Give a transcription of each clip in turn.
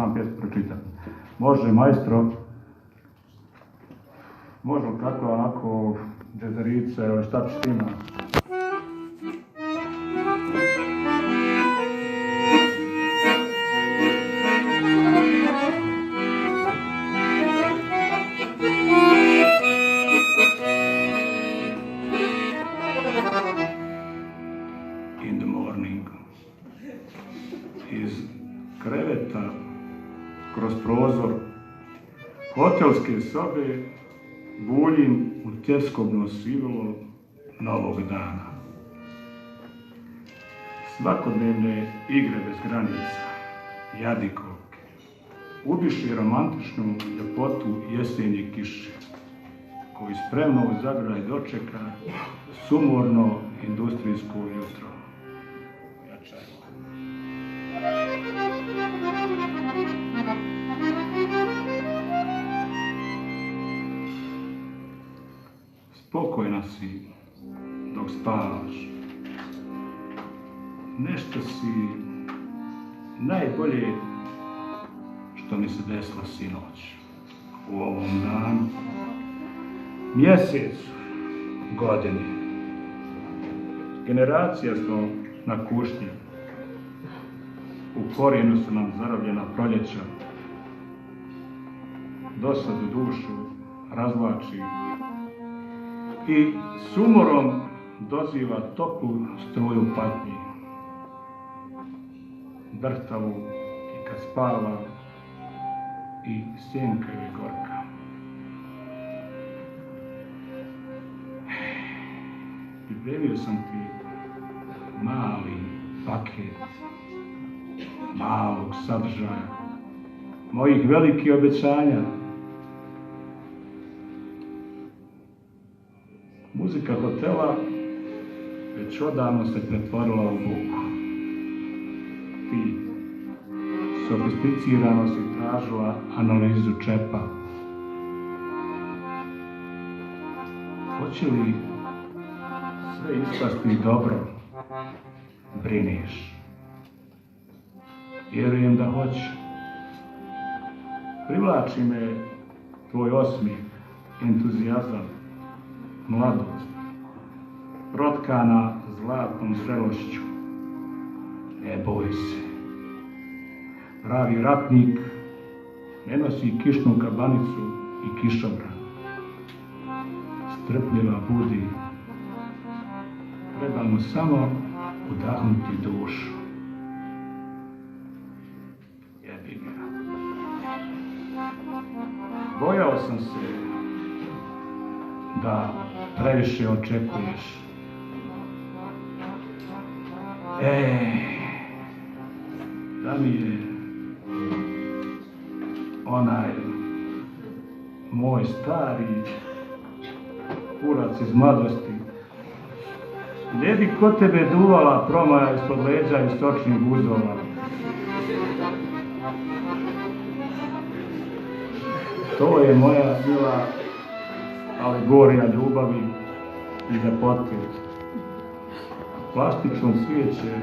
sam pjesmu pročitam. Može, majstro. Može li kako onako džezerice, ili šta ćeš tima? In the morning. Iz kreveta, kroz prozor hotelske sobe buljim u tjeskobno svilo novog dana. Svakodnevne igre bez granica, jadikovke, ubiši romantičnu ljepotu jesenje kiše, koji spremno u zagraj dočeka sumorno industrijsko jutro. Spokojna si dok spavaš. Nešto si najbolje što mi se desilo sinoć. U ovom danu, mjesecu, godini. Generacija smo na kušnji. U korijenu su nam zarobljena proljeća. Dosadu dušu razvlači i s umorom doziva toplu struju patnji. Drhtavu i kad spava i sjenka je gorka. Pripremio sam ti mali paket malog sadržaja, mojih velikih obećanja. Muzika hotela već odavno se pretvorila u buku. Ti sofisticirano si tražila analizu čepa. Hoće li sve ispasti dobro? Brineš. Vjerujem da hoće. Privlači me tvoj osmijeh, entuzijazam, mladost, protkana zlatnom zrelošću. Ne boj se. Pravi ratnik ne nosi kišnu kabanicu i kišobran. Strpljiva budi. Treba mu samo udahnuti dušu. Jebi ga. Bojao sam se da previše očekuješ. Da mi je onaj moj stari kurac iz mladosti ne bi kod tebe duvala promaja ispod leđa i stočnih guzova. To je moja bila alegorija ljubavi i ljepote. Plastično svijeće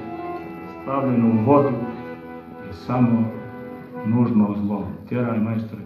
stavljeno u vodu je samo nužno zlo. Tjeraj, majstore.